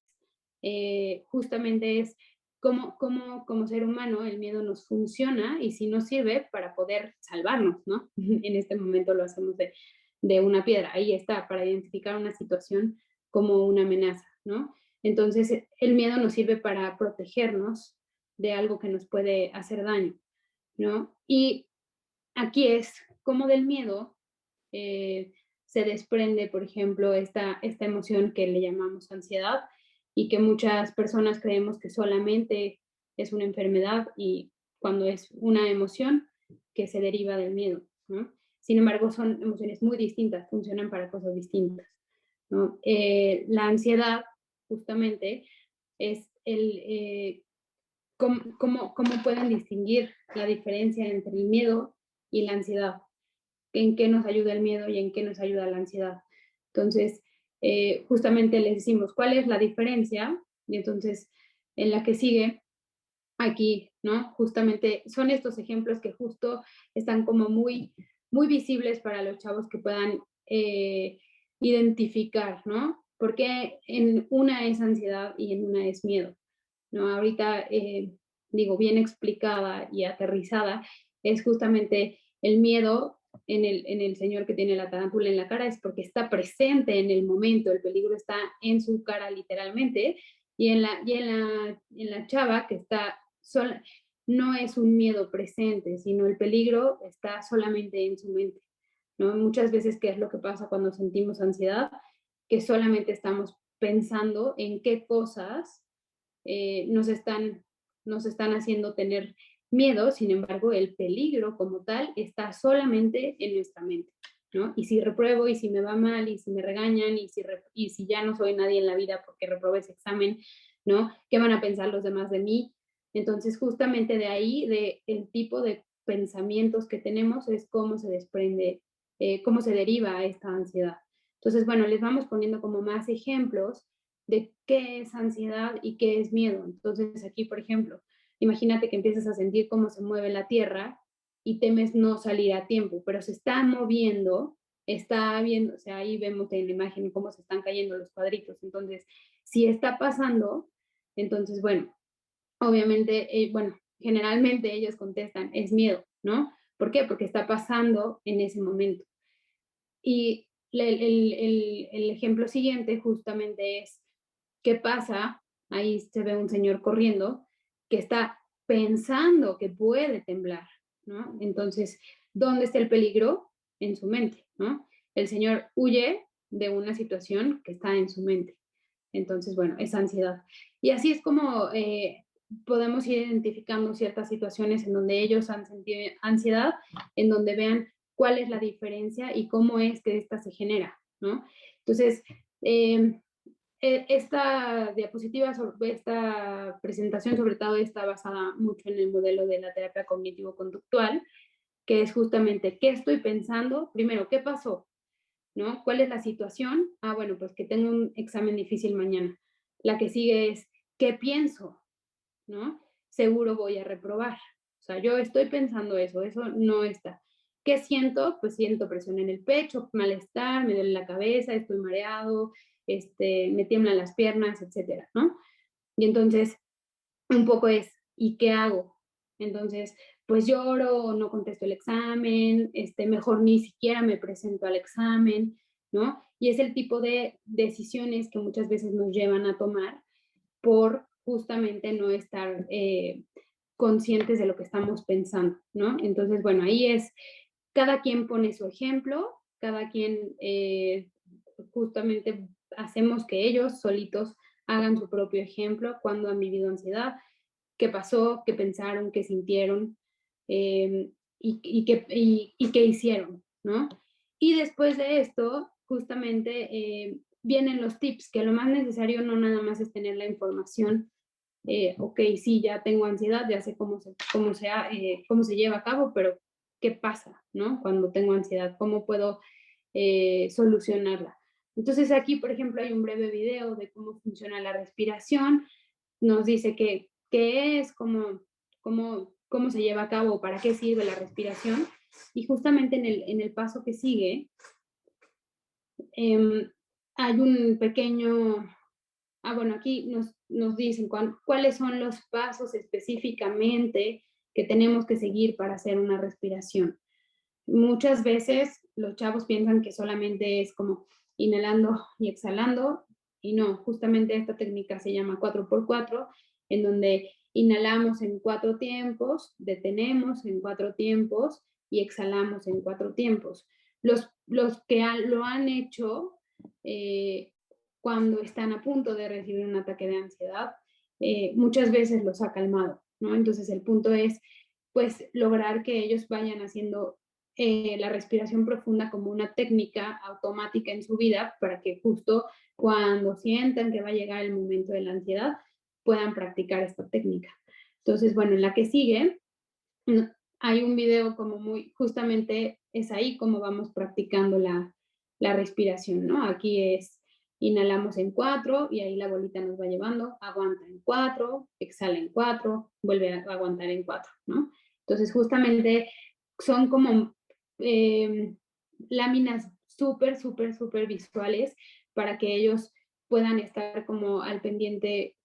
Justamente es como ser humano el miedo nos funciona y si nos sirve para poder salvarnos, ¿no? En este momento lo hacemos de una piedra. Ahí está, para identificar una situación como una amenaza, ¿no? Entonces, el miedo nos sirve para protegernos de algo que nos puede hacer daño, ¿no? Y aquí es como del miedo se desprende, por ejemplo, esta emoción que le llamamos ansiedad y que muchas personas creemos que solamente es una enfermedad y cuando es una emoción que se deriva del miedo, ¿no? Sin embargo, son emociones muy distintas, funcionan para cosas distintas, ¿no? La ansiedad, justamente, es ¿cómo pueden distinguir la diferencia entre el miedo y la ansiedad? ¿En qué nos ayuda el miedo y en qué nos ayuda la ansiedad? Entonces, justamente les decimos cuál es la diferencia y entonces en la que sigue, aquí, ¿no? Justamente son estos ejemplos que justo están como muy, muy visibles para los chavos que puedan identificar, ¿no? Porque en una es ansiedad y en una es miedo, ¿no? Ahorita, digo, bien explicada y aterrizada, es justamente el miedo en el señor que tiene la tarántula en la cara, es porque está presente en el momento, el peligro está en su cara literalmente, y en la chava que está sola, no es un miedo presente, sino el peligro está solamente en su mente, ¿no? Muchas veces, ¿qué es lo que pasa cuando sentimos ansiedad? Que solamente estamos pensando en qué cosas nos están haciendo tener miedo, sin embargo, el peligro como tal está solamente en nuestra mente, ¿no? Y si repruebo, y si me va mal, y si me regañan, y si ya no soy nadie en la vida porque reprobé ese examen, ¿no? ¿Qué van a pensar los demás de mí? Entonces, justamente de ahí, de el tipo de pensamientos que tenemos, es cómo se desprende, cómo se deriva esta ansiedad. Entonces, bueno, les vamos poniendo como más ejemplos de qué es ansiedad y qué es miedo. Entonces, aquí, por ejemplo, imagínate que empiezas a sentir cómo se mueve la tierra y temes no salir a tiempo, pero se está moviendo, está viendo, o sea, ahí vemos en la imagen cómo se están cayendo los cuadritos. Entonces, si está pasando, entonces, bueno, obviamente, bueno, generalmente ellos contestan, es miedo, ¿no? ¿Por qué? Porque está pasando en ese momento. Y el ejemplo siguiente justamente es, ¿qué pasa? Ahí se ve un señor corriendo que está pensando que puede temblar, ¿no? Entonces, ¿dónde está el peligro? En su mente, ¿no? El señor huye de una situación que está en su mente. Entonces, bueno, es ansiedad. Y así es como podemos ir identificando ciertas situaciones en donde ellos han sentido ansiedad, en donde vean cuál es la diferencia y cómo es que esta se genera, ¿no? Entonces, esta diapositiva, esta presentación sobre todo está basada mucho en el modelo de la terapia cognitivo-conductual, que es justamente qué estoy pensando, primero, qué pasó, ¿no? ¿Cuál es la situación? Ah, bueno, pues que tengo un examen difícil mañana. La que sigue es, ¿qué pienso? ¿No? Seguro voy a reprobar. O sea, yo estoy pensando eso no está. ¿Qué siento? Pues siento presión en el pecho, malestar, me duele la cabeza, estoy mareado, me tiemblan las piernas, etcétera, ¿no? Y entonces, un poco es, ¿y qué hago? Entonces, pues lloro, no contesto el examen, mejor ni siquiera me presento al examen, ¿no? Y es el tipo de decisiones que muchas veces nos llevan a tomar por justamente no estar conscientes de lo que estamos pensando, ¿no? Entonces, bueno, ahí es, cada quien pone su ejemplo, cada quien justamente hacemos que ellos solitos hagan su propio ejemplo cuando han vivido ansiedad, qué pasó, qué pensaron, qué sintieron y qué hicieron, ¿no? Y después de esto, justamente vienen los tips, que lo más necesario no nada más es tener la información, ok, sí, ya tengo ansiedad, ya sé cómo se lleva a cabo, pero ¿qué pasa, no? Cuando tengo ansiedad, ¿cómo puedo solucionarla? Entonces aquí, por ejemplo, hay un breve video de cómo funciona la respiración, nos dice qué es, cómo se lleva a cabo, para qué sirve la respiración, y justamente en el paso que sigue, hay un pequeño, bueno, aquí nos dicen cuáles son los pasos específicamente que tenemos que seguir para hacer una respiración. Muchas veces los chavos piensan que solamente es como inhalando y exhalando, y no, justamente esta técnica se llama 4x4, en donde inhalamos en 4 tiempos, detenemos en 4 tiempos y exhalamos en 4 tiempos. Los que lo han hecho cuando están a punto de recibir un ataque de ansiedad, muchas veces los ha calmado, ¿no? Entonces el punto es, pues, lograr que ellos vayan haciendo la respiración profunda como una técnica automática en su vida para que justo cuando sientan que va a llegar el momento de la ansiedad puedan practicar esta técnica. Entonces, bueno, en la que sigue hay un video como justamente es ahí como vamos practicando la respiración, ¿no? Aquí es, inhalamos en 4 y ahí la bolita nos va llevando, aguanta en 4, exhala en 4, vuelve a aguantar en 4, ¿no? Entonces, justamente son como láminas súper, súper, súper visuales para que ellos puedan estar como al pendiente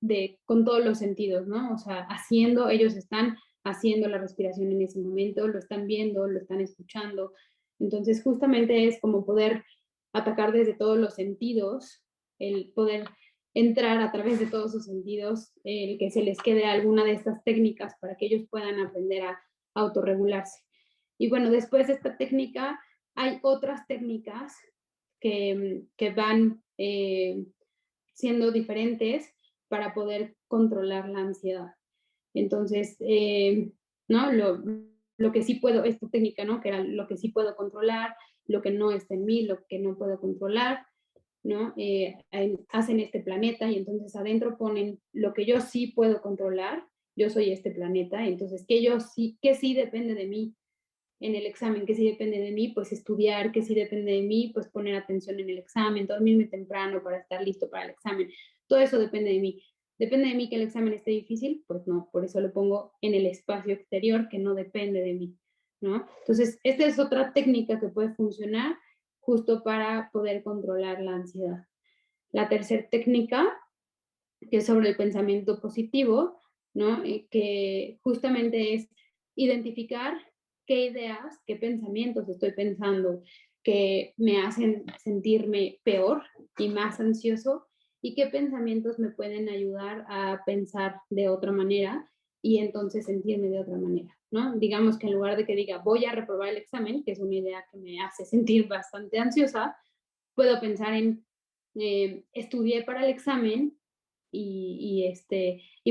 con todos los sentidos, ¿no? O sea, ellos están haciendo la respiración en ese momento, lo están viendo, lo están escuchando. Entonces, justamente es como poder atacar desde todos los sentidos, el poder entrar a través de todos sus sentidos, el que se les quede alguna de estas técnicas para que ellos puedan aprender a autorregularse. Y bueno, después de esta técnica hay otras técnicas que van siendo diferentes para poder controlar la ansiedad. Entonces, ¿no? Lo que sí puedo, esta técnica, ¿no? Que era lo que sí puedo controlar, lo que no está en mí, lo que no puedo controlar, ¿no? Hacen este planeta y entonces adentro ponen lo que yo sí puedo controlar, yo soy este planeta, entonces que sí depende de mí en el examen, que sí depende de mí, pues estudiar, que sí depende de mí, pues poner atención en el examen, dormirme temprano para estar listo para el examen, todo eso depende de mí. ¿Depende de mí que el examen esté difícil? Pues no, por eso lo pongo en el espacio exterior que no depende de mí. ¿no? Entonces, esta es otra técnica que puede funcionar justo para poder controlar la ansiedad. La tercera técnica, que es sobre el pensamiento positivo, ¿no? Que justamente es identificar qué ideas, qué pensamientos estoy pensando que me hacen sentirme peor y más ansioso y qué pensamientos me pueden ayudar a pensar de otra manera y entonces sentirme de otra manera, ¿no? Digamos que en lugar de que diga voy a reprobar el examen, que es una idea que me hace sentir bastante ansiosa, puedo pensar en estudié para el examen y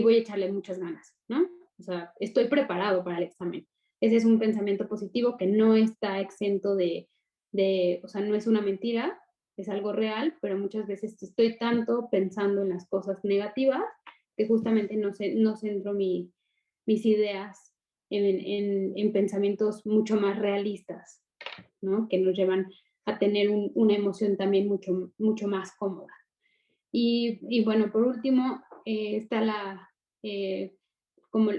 voy a echarle muchas ganas, ¿no? O sea, estoy preparado para el examen. Ese es un pensamiento positivo que no está exento o sea, no es una mentira, es algo real, pero muchas veces estoy tanto pensando en las cosas negativas que justamente no centro mis ideas en pensamientos mucho más realistas, ¿no? Que nos llevan a tener una emoción también mucho más cómoda. Y bueno, por último, está como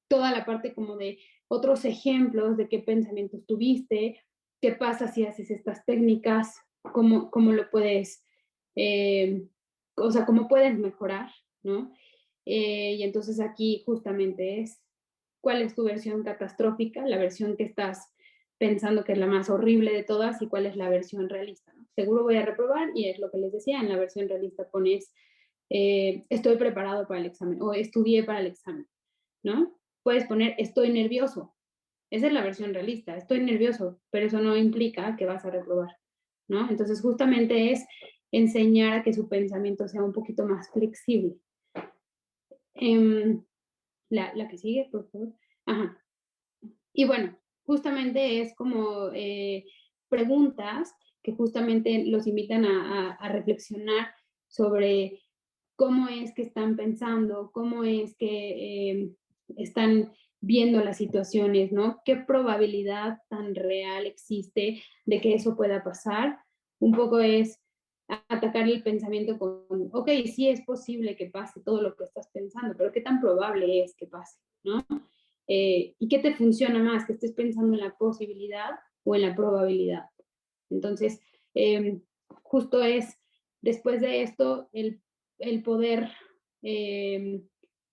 toda la parte como de otros ejemplos de qué pensamientos tuviste, qué pasa si haces estas técnicas, cómo lo puedes, o sea, cómo puedes mejorar, ¿no? Y entonces aquí justamente es cuál es tu versión catastrófica, la versión que estás pensando que es la más horrible de todas y cuál es la versión realista, ¿no? Seguro voy a reprobar y es lo que les decía, en la versión realista pones estoy preparado para el examen o estudié para el examen, ¿no? Puedes poner estoy nervioso, esa es la versión realista, estoy nervioso, pero eso no implica que vas a reprobar, ¿no? Entonces justamente es enseñar a que su pensamiento sea un poquito más flexible. La que sigue, por favor. Ajá. Y bueno, justamente es como preguntas que justamente los invitan a reflexionar sobre cómo es que están pensando, cómo es que están viendo las situaciones, ¿no? ¿Qué probabilidad tan real existe de que eso pueda pasar? Un poco es atacar el pensamiento con, ok, sí es posible que pase todo lo que estás pensando, pero ¿qué tan probable es que pase, ¿no? ¿Y qué te funciona más? ¿Que estés pensando en la posibilidad o en la probabilidad? Entonces, justo es, después de esto, el poder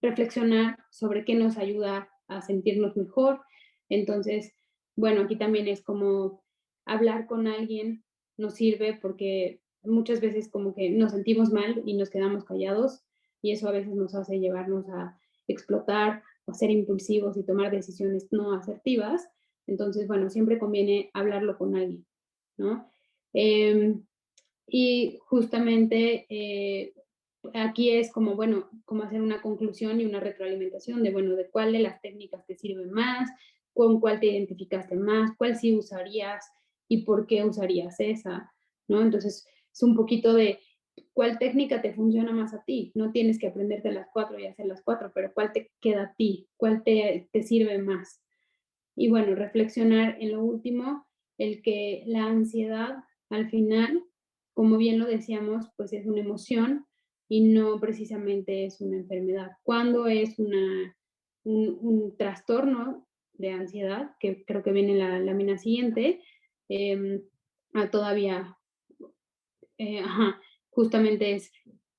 reflexionar sobre qué nos ayuda a sentirnos mejor. Entonces, bueno, aquí también es como hablar con alguien nos sirve porque muchas veces como que nos sentimos mal y nos quedamos callados y eso a veces nos hace llevarnos a explotar o ser impulsivos y tomar decisiones no asertivas. Entonces, bueno, siempre conviene hablarlo con alguien, ¿no? Y justamente aquí es como, bueno, como hacer una conclusión y una retroalimentación de, bueno, de cuál de las técnicas te sirven más, con cuál te identificaste más, cuál sí usarías y por qué usarías esa, ¿no? Entonces, es un poquito de cuál técnica te funciona más a ti. No tienes que aprenderte las 4 y hacer las 4, pero cuál te queda a ti, cuál te sirve más. Y bueno, reflexionar en lo último, el que la ansiedad al final, como bien lo decíamos, pues es una emoción y no precisamente es una enfermedad. Cuando es un trastorno de ansiedad, que creo que viene en la lámina siguiente, todavía, justamente es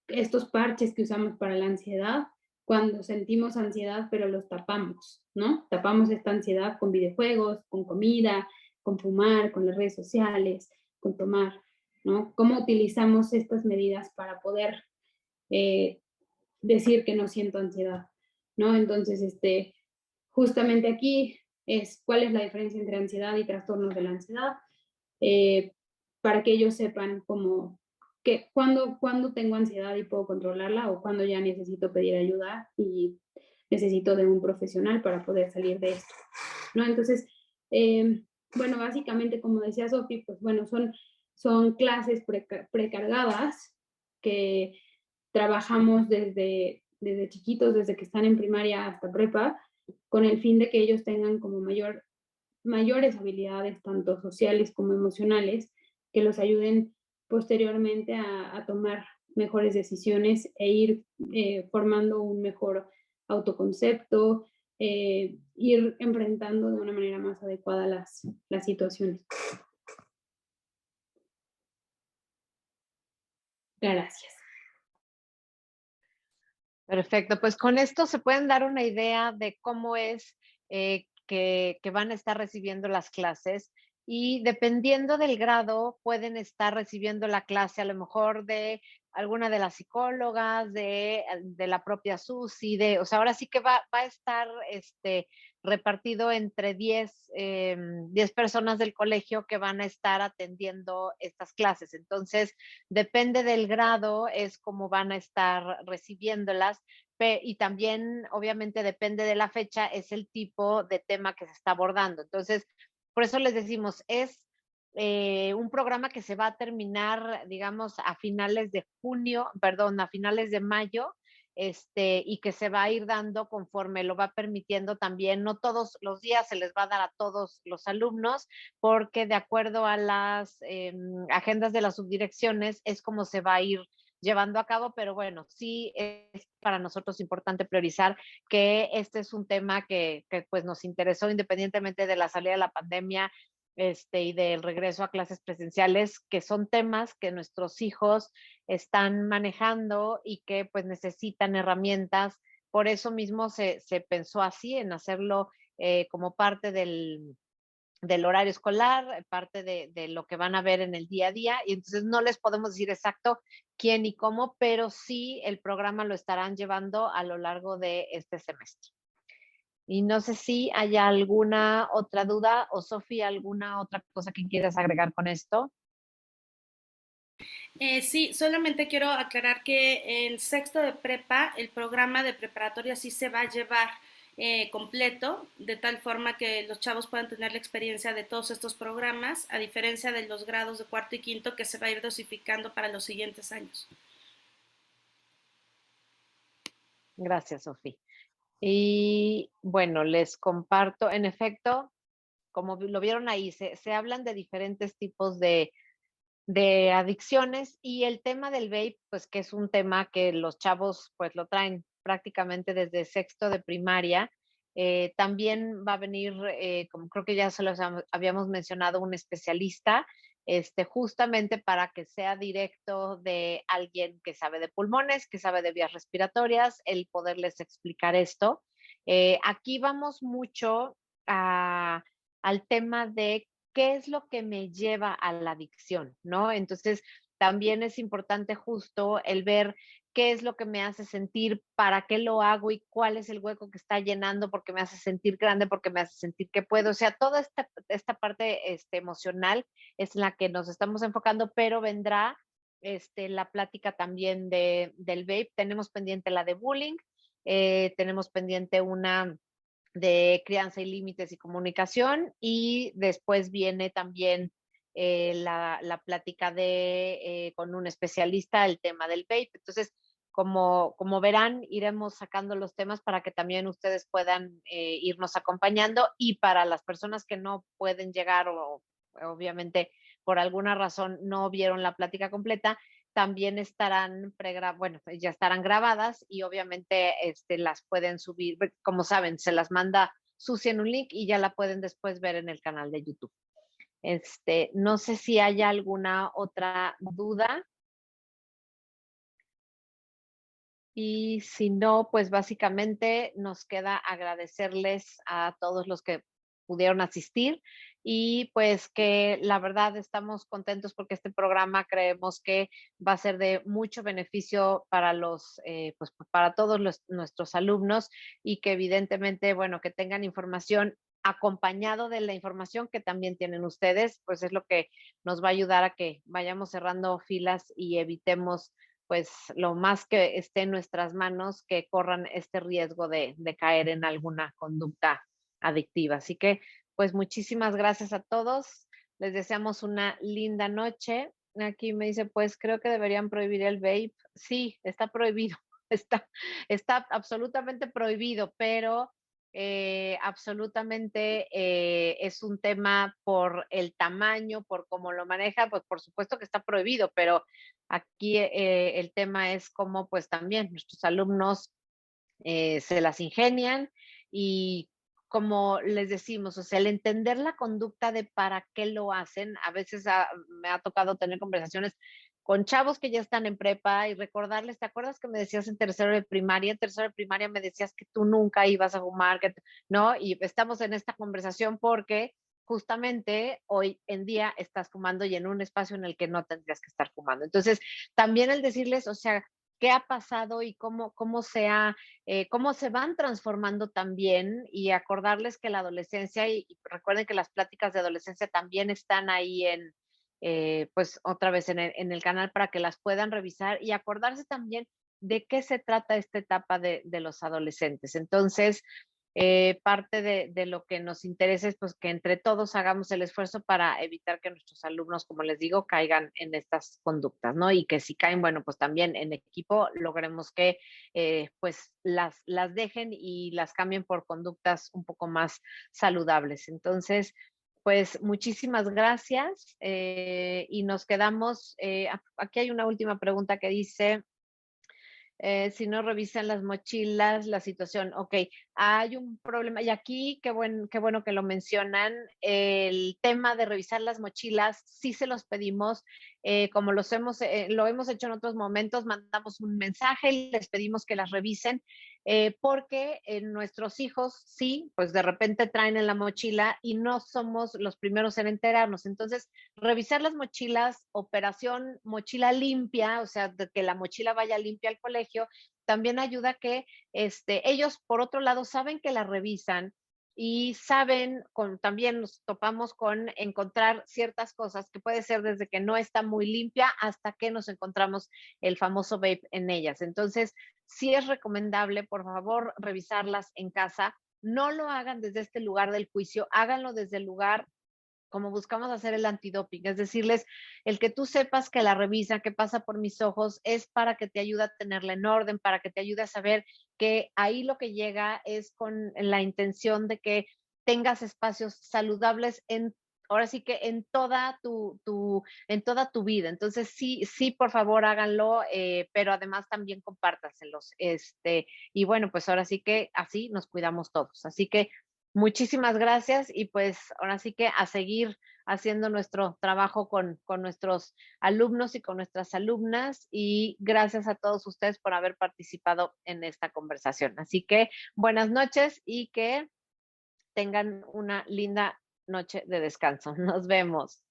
estos parches que usamos para la ansiedad, cuando sentimos ansiedad, pero los tapamos, ¿no? Tapamos esta ansiedad con videojuegos, con comida, con fumar, con las redes sociales, con tomar, ¿no? ¿Cómo utilizamos estas medidas para poder decir que no siento ansiedad, ¿no? Entonces, justamente aquí es cuál es la diferencia entre ansiedad y trastornos de la ansiedad, para que ellos sepan cómo que cuando tengo ansiedad y puedo controlarla o cuando ya necesito pedir ayuda y necesito de un profesional para poder salir de esto, ¿no? Entonces, bueno, básicamente, como decía Sofi, pues bueno, son clases precargadas que trabajamos desde chiquitos, desde que están en primaria hasta prepa, con el fin de que ellos tengan como mayores habilidades, tanto sociales como emocionales, que los ayuden posteriormente a tomar mejores decisiones e ir formando un mejor autoconcepto, ir enfrentando de una manera más adecuada las situaciones. Gracias. Perfecto, pues con esto se pueden dar una idea de cómo es que van a estar recibiendo las clases y dependiendo del grado pueden estar recibiendo la clase a lo mejor de alguna de las psicólogas, de la propia Susi, o sea, ahora sí que va a estar repartido entre 10 personas del colegio que van a estar atendiendo estas clases. Entonces, depende del grado, es como van a estar recibiéndolas y también, obviamente, depende de la fecha, es el tipo de tema que se está abordando. Entonces, por eso les decimos, es un programa que se va a terminar, digamos, a finales de a finales de mayo, y que se va a ir dando conforme lo va permitiendo también. No todos los días se les va a dar a todos los alumnos, porque de acuerdo a las agendas de las subdirecciones es como se va a ir llevando a cabo, pero bueno, sí es para nosotros importante priorizar que este es un tema que pues nos interesó independientemente de la salida de la pandemia, y del regreso a clases presenciales, que son temas que nuestros hijos están manejando y que pues necesitan herramientas. Por eso mismo se pensó así, en hacerlo como parte del horario escolar, parte de lo que van a ver en el día a día, y entonces no les podemos decir exacto quién y cómo, pero sí el programa lo estarán llevando a lo largo de este semestre. Y no sé si hay alguna otra duda o Sofía, alguna otra cosa que quieras agregar con esto. Sí, solamente quiero aclarar que en sexto de prepa el programa de preparatoria sí se va a llevar completo, de tal forma que los chavos puedan tener la experiencia de todos estos programas, a diferencia de los grados de cuarto y quinto que se va a ir dosificando para los siguientes años. Gracias, Sofía. Y bueno, les comparto, en efecto, como lo vieron ahí, se hablan de diferentes tipos de adicciones y el tema del vape, pues que es un tema que los chavos pues lo traen prácticamente desde sexto de primaria. También va a venir, como creo que ya se los habíamos mencionado, un especialista, justamente para que sea directo de alguien que sabe de pulmones, que sabe de vías respiratorias, el poderles explicar esto. Aquí vamos mucho al tema de qué es lo que me lleva a la adicción, ¿no? Entonces, también es importante justo el ver qué es lo que me hace sentir, para qué lo hago y cuál es el hueco que está llenando, porque me hace sentir grande, porque me hace sentir que puedo. O sea, toda esta parte emocional es la que nos estamos enfocando, pero vendrá la plática también del vape. Tenemos pendiente la de bullying, tenemos pendiente una de crianza y límites y comunicación, y después viene también la plática con un especialista, el tema del vape. Entonces, como verán, iremos sacando los temas para que también ustedes puedan irnos acompañando, y para las personas que no pueden llegar o obviamente por alguna razón no vieron la plática completa, también estarán ya estarán grabadas y obviamente las pueden subir, como saben, se las manda Susi en un link y ya la pueden después ver en el canal de YouTube. No sé si hay alguna otra duda. Y si no, pues básicamente nos queda agradecerles a todos los que pudieron asistir, y pues que la verdad estamos contentos porque este programa creemos que va a ser de mucho beneficio para pues para todos nuestros alumnos, y que evidentemente, bueno, que tengan información acompañado de la información que también tienen ustedes, pues es lo que nos va a ayudar a que vayamos cerrando filas y evitemos pues lo más que esté en nuestras manos, que corran este riesgo de caer en alguna conducta adictiva. Así que, pues muchísimas gracias a todos. Les deseamos una linda noche. Aquí me dice, pues creo que deberían prohibir el vape. Sí, está prohibido, está absolutamente prohibido, pero absolutamente es un tema por el tamaño, por cómo lo maneja, pues por supuesto que está prohibido, pero aquí el tema es cómo pues también nuestros alumnos se las ingenian y como les decimos, o sea, el entender la conducta de para qué lo hacen, a veces me ha tocado tener conversaciones con chavos que ya están en prepa y recordarles, ¿te acuerdas que me decías en tercero de primaria? En tercero de primaria me decías que tú nunca ibas a fumar, ¿no? Y estamos en esta conversación porque justamente hoy en día estás fumando y en un espacio en el que no tendrías que estar fumando. Entonces, también el decirles, o sea, qué ha pasado y cómo se van transformando también y acordarles que la adolescencia, y recuerden que las pláticas de adolescencia también están ahí pues otra vez en el canal para que las puedan revisar y acordarse también de qué se trata esta etapa de los adolescentes. Entonces, parte de lo que nos interesa es pues que entre todos hagamos el esfuerzo para evitar que nuestros alumnos, como les digo, caigan en estas conductas, ¿no? Y que si caen, bueno, pues también en equipo logremos que pues las dejen y las cambien por conductas un poco más saludables. Entonces, pues muchísimas gracias y nos quedamos, aquí hay una última pregunta que dice, si no revisan las mochilas, la situación. Ok, hay un problema. Y aquí, qué bueno que lo mencionan. El tema de revisar las mochilas, sí se los pedimos. Como lo hemos hecho en otros momentos, mandamos un mensaje y les pedimos que las revisen. Porque nuestros hijos, sí, pues de repente traen en la mochila y no somos los primeros en enterarnos. Entonces, revisar las mochilas, operación mochila limpia, o sea, de que la mochila vaya limpia al colegio, también ayuda a que ellos, por otro lado, saben que la revisan y saben, también nos topamos con encontrar ciertas cosas que puede ser desde que no está muy limpia hasta que nos encontramos el famoso vape en ellas. Entonces, sí es recomendable, por favor, revisarlas en casa. No lo hagan desde este lugar del juicio, háganlo desde el lugar como buscamos hacer el antidoping, es decirles, el que tú sepas que la revisa, que pasa por mis ojos, es para que te ayude a tenerla en orden, para que te ayude a saber que ahí lo que llega es con la intención de que tengas espacios saludables ahora sí que en toda tu vida. Entonces, sí, por favor, háganlo, pero además también compártaselos. Y bueno, pues ahora sí que así nos cuidamos todos. Así que muchísimas gracias y pues ahora sí que a seguir haciendo nuestro trabajo con nuestros alumnos y con nuestras alumnas y gracias a todos ustedes por haber participado en esta conversación. Así que buenas noches y que tengan una linda noche de descanso. Nos vemos.